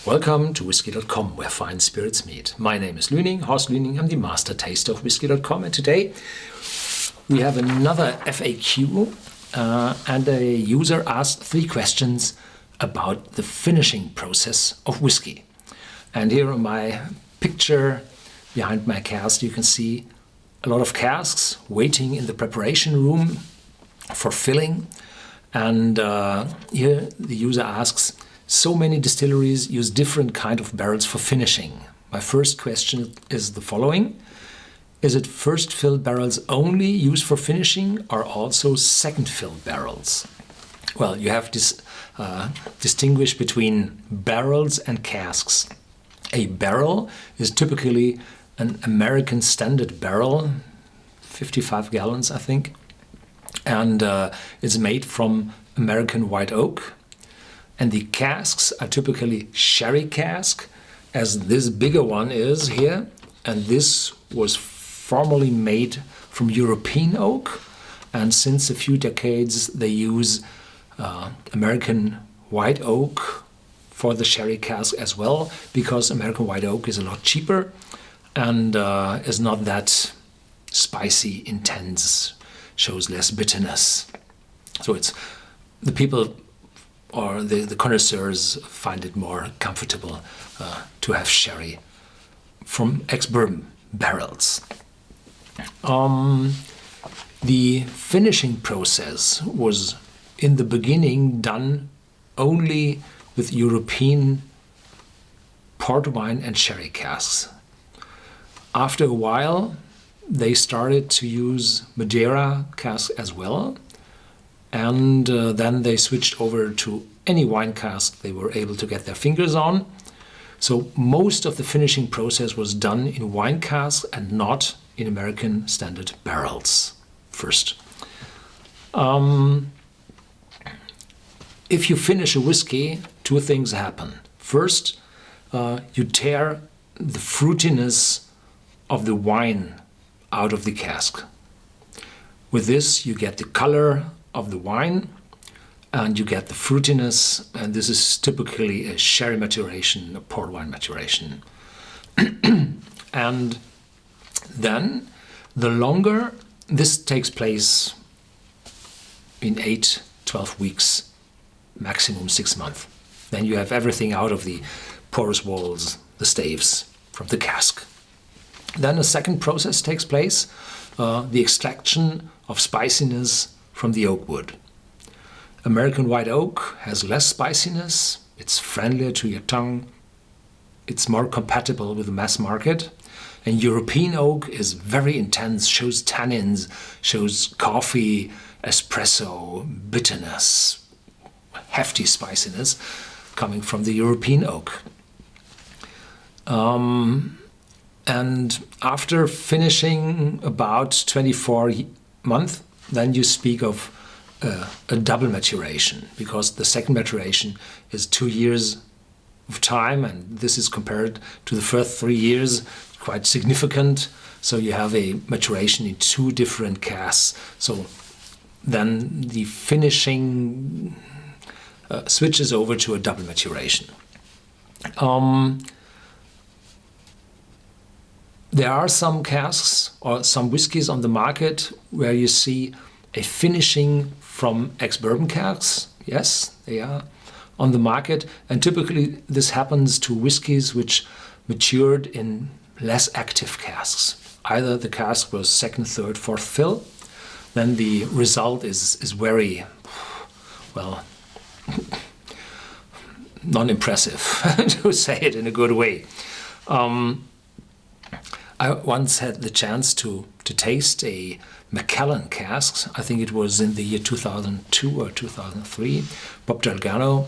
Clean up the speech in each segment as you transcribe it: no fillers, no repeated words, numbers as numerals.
Welcome to Whisky.com, where fine spirits meet. My name is Luening, Horst Luening. I'm the master taster of Whisky.com, and today we have another FAQ, and a user asked 3 questions about the finishing process of whiskey. And here on my picture behind my cask, you can see a lot of casks waiting in the preparation room for filling. And here the user asks, so many distilleries use different kind of barrels for finishing. My first question is the following. Is it first fill barrels only used for finishing or also second fill barrels? Well, you have this distinguish between barrels and casks. A barrel is typically an American standard barrel, 55 gallons I think, and it's made from American white oak. And the casks are typically sherry cask, as this bigger one is here. And this was formerly made from European oak. And since a few decades, they use American white oak for the sherry cask as well, because American white oak is a lot cheaper and is not that spicy, intense, shows less bitterness. So it's the people or the connoisseurs find it more comfortable to have sherry from ex-bourbon barrels. The finishing process was in the beginning done only with European port wine and sherry casks. After a while, they started to use Madeira casks as well. And then they switched over to any wine cask they were able to get their fingers on. So most of the finishing process was done in wine casks and not in American standard barrels first. If you finish a whiskey, 2 things happen. First, you tear the fruitiness of the wine out of the cask. With this, you get the color of the wine and you get the fruitiness, and this is typically a sherry maturation, a port wine maturation. And then the longer this takes place in 8-12 weeks, maximum 6 months. Then you have everything out of the porous walls, the staves from the cask. Then a second process takes place, the extraction of spiciness from the oak wood. American white oak has less spiciness, it's friendlier to your tongue, it's more compatible with the mass market. And European oak is very intense, shows tannins, shows coffee, espresso, bitterness, hefty spiciness coming from the European oak. And after finishing about 24 months, then you speak of a double maturation, because the second maturation is 2 years of time, and this is compared to the first 3 years, quite significant. So you have a maturation in 2 different casks. So then the finishing switches over to a double maturation. There are some casks or some whiskies on the market where you see a finishing from ex-bourbon casks. Yes, they are on the market. And typically this happens to whiskies which matured in less active casks. Either the cask was 2nd, 3rd, 4th fill. Then the result is very, well, non-impressive, to say it in a good way. I once had the chance to taste a Macallan cask. I think it was in the year 2002 or 2003. Bob Delgado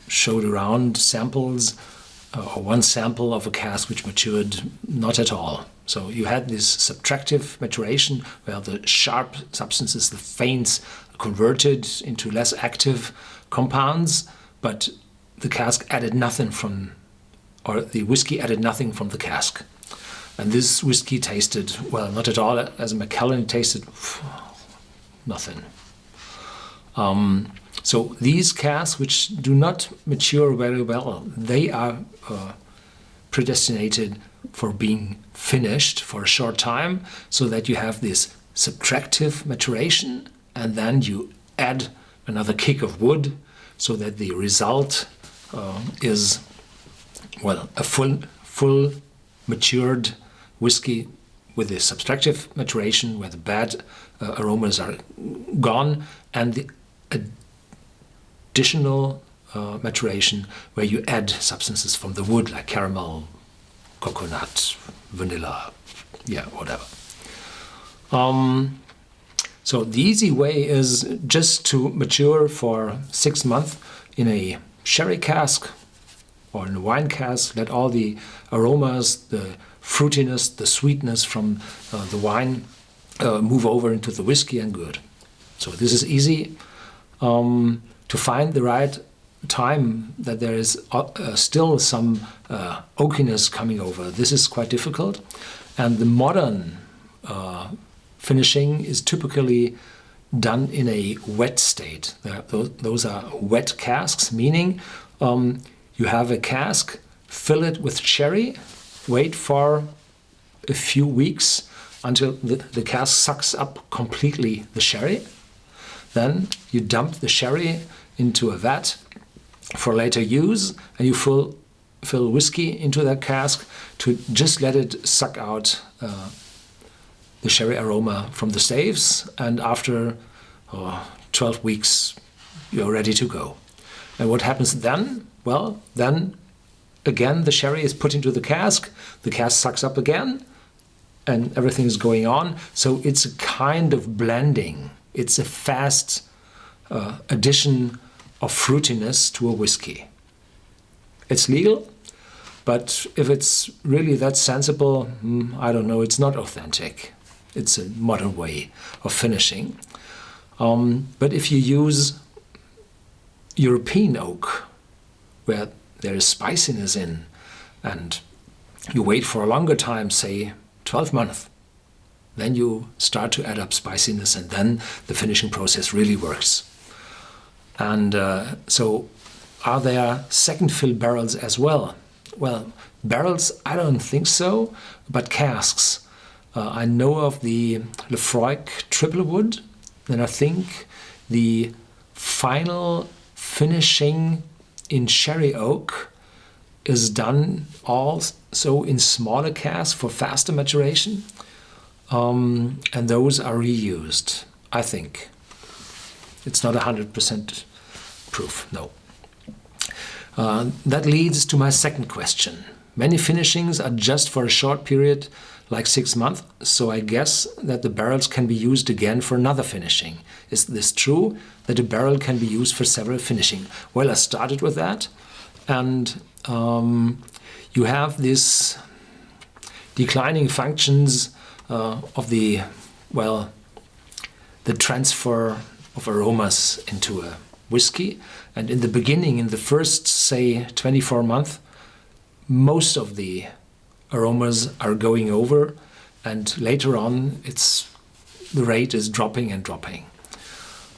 showed around samples, or one sample of a cask which matured not at all. So you had this subtractive maturation where the sharp substances, the faints, converted into less active compounds, but the cask added nothing from, or the whiskey added nothing from the cask. And this whiskey tasted, well, not at all. As a Macallan, it tasted nothing. So these casks which do not mature very well, they are predestinated for being finished for a short time, so that you have this subtractive maturation, and then you add another kick of wood, so that the result is, well, a full matured whiskey with the subtractive maturation, where the bad aromas are gone, and the additional maturation where you add substances from the wood, like caramel, coconut, vanilla, yeah, whatever. So the easy way is just to mature for 6 months in a sherry cask or in a wine cask. Let all the aromas, the fruitiness, the sweetness from the wine move over into the whiskey, and good. So this is easy. To find the right time that there is still some oakiness coming over, this is quite difficult. And the modern finishing is typically done in a wet state. Those are wet casks, meaning you have a cask, fill it with sherry, wait for a few weeks until the cask sucks up completely the sherry. Then you dump the sherry into a vat for later use, and you fill whiskey into that cask to just let it suck out the sherry aroma from the staves, and after 12 weeks you're ready to go. And what happens then? Well, then again the sherry is put into the cask sucks up again, and everything is going on. So it's a kind of blending. It's a fast addition of fruitiness to a whiskey. It's legal, but if it's really that sensible, I don't know, it's not authentic. It's a modern way of finishing. But if you use European oak, where there is spiciness in, and you wait for a longer time, say 12 months, then you start to add up spiciness, and then the finishing process really works. And so are there second fill barrels as well? Well, barrels, I don't think so, but casks. I know of the Lefroy triple wood, and I think the final finishing in sherry oak is done also in smaller casks for faster maturation, and those are reused, I think. It's not 100% proof, no. That leads to my second question. Many finishings are just for a short period, like 6 months, so I guess that the barrels can be used again for another finishing. Is this true, that a barrel can be used for several finishing? Well, I started with that, and you have this declining functions of the transfer of aromas into a whiskey. And in the beginning, in the first, say, 24 months, most of the aromas are going over, and later on the rate is dropping and dropping.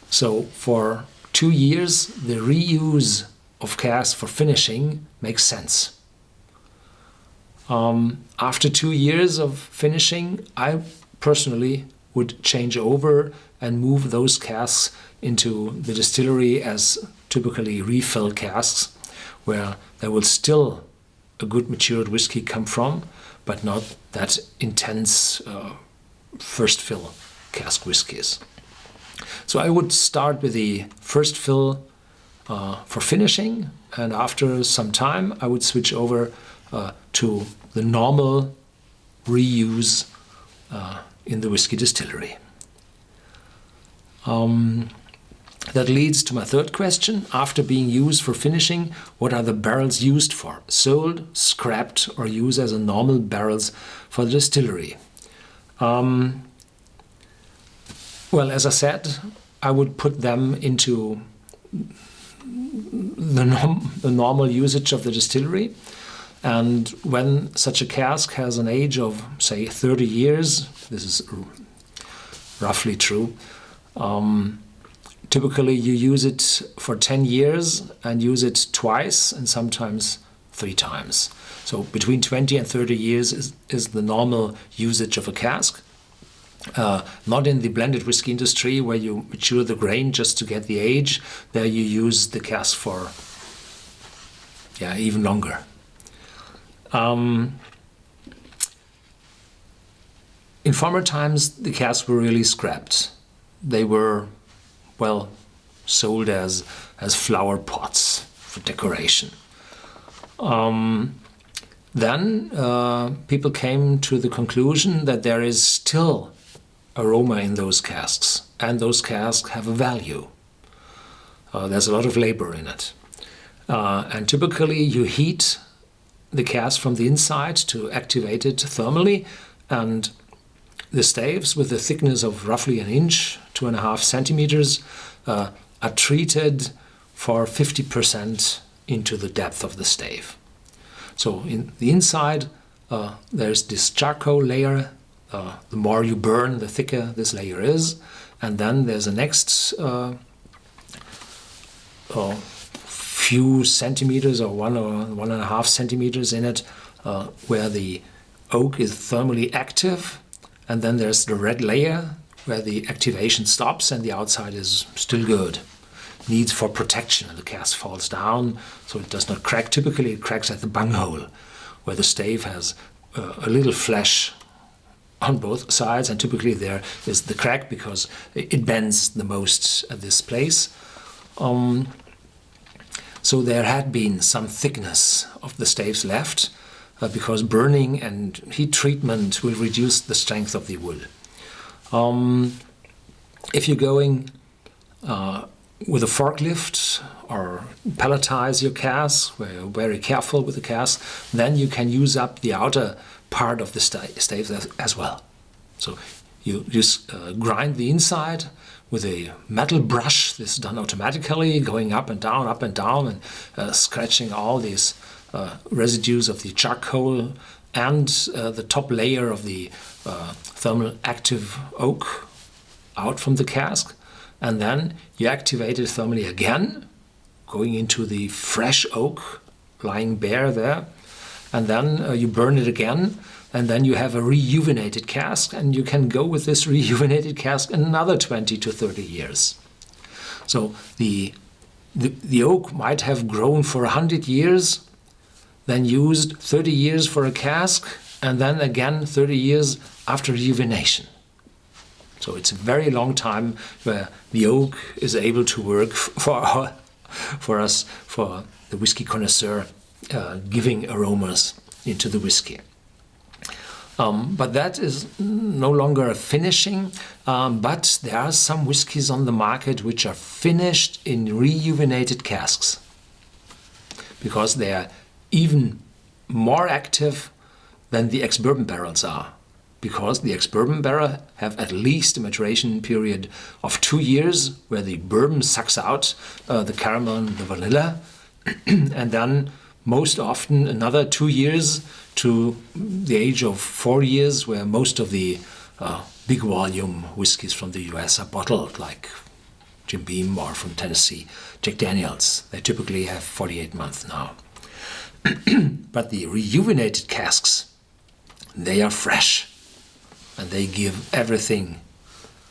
So for 2 years, the reuse of casks for finishing makes sense. After 2 years of finishing, I personally would change over and move those casks into the distillery as typically refill casks, where there will still a good matured whiskey come from, but not that intense first fill cask whiskies. So I would start with the first fill for finishing, and after some time I would switch over to the normal reuse in the whiskey distillery. That leads to my third question. After being used for finishing, what are the barrels used for? Sold, scrapped, or used as a normal barrels for the distillery? Well, as I said, I would put them into the normal usage of the distillery. And when such a cask has an age of, say, 30 years, this is roughly true, Typically you use it for 10 years and use it twice and sometimes 3 times. So between 20 and 30 years is the normal usage of a cask. Not in the blended whiskey industry where you mature the grain just to get the age. There you use the cask for even longer. In former times, the casks were really scrapped. They were, well, sold as flower pots for decoration. Then people came to the conclusion that there is still aroma in those casks, and those casks have a value. There's a lot of labor in it. And typically you heat the cask from the inside to activate it thermally, and the staves with a thickness of roughly 1 inch, 2.5 centimeters, are treated for 50% into the depth of the stave. So in the inside there's this charcoal layer. The more you burn, the thicker this layer is. And then there's a next few centimeters or 1 or 1.5 centimeters in it where the oak is thermally active. And then there's the red layer where the activation stops and the outside is still good. Needs for protection, and the cask falls down so it does not crack. Typically it cracks at the bunghole where the stave has a little flesh on both sides, and typically there is the crack because it bends the most at this place. So there had been some thickness of the staves left because burning and heat treatment will reduce the strength of the wood. If you're going with a forklift or palletize your cask, where you're very careful with the cask, then you can use up the outer part of the staves as well. So you just grind the inside with a metal brush. This is done automatically, going up and down, and scratching all these residues of the charcoal and the top layer of the thermal active oak out from the cask. And then you activate it thermally again, going into the fresh oak lying bare there. And then you burn it again, and then you have a rejuvenated cask, and you can go with this rejuvenated cask another 20 to 30 years. So the oak might have grown for 100 years, then used 30 years for a cask, and then again 30 years after rejuvenation. So it's a very long time where the oak is able to work for us, for the whiskey connoisseur, giving aromas into the whiskey. But that is no longer a finishing, but there are some whiskies on the market which are finished in rejuvenated casks because they are even more active than the ex-bourbon barrels are, because the ex-bourbon barrel have at least a maturation period of 2 years where the bourbon sucks out the caramel and the vanilla, and then most often another 2 years to the age of 4 years where most of the big volume whiskies from the US are bottled, like Jim Beam or from Tennessee, Jack Daniels. They typically have 48 months now. But the rejuvenated casks, they are fresh and they give everything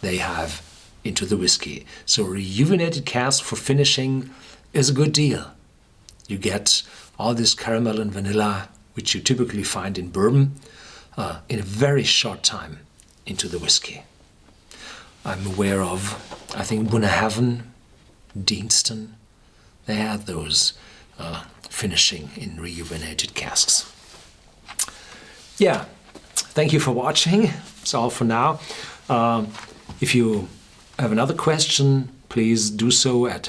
they have into the whiskey. So rejuvenated cask for finishing is a good deal. You get all this caramel and vanilla, which you typically find in bourbon, in a very short time into the whiskey. I'm aware of, I think, Bunnahabhain, Deanston, they had those finishing in rejuvenated casks. Yeah, thank you for watching. That's all for now. If you have another question, please do so at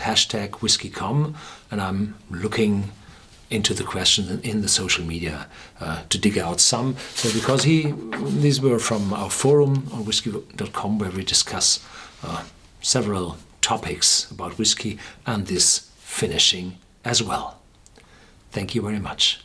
#Whisky.com, and I'm looking into the question in the social media to dig out some. So because these were from our forum on Whisky.com, where we discuss several topics about whiskey and this finishing as well. Thank you very much.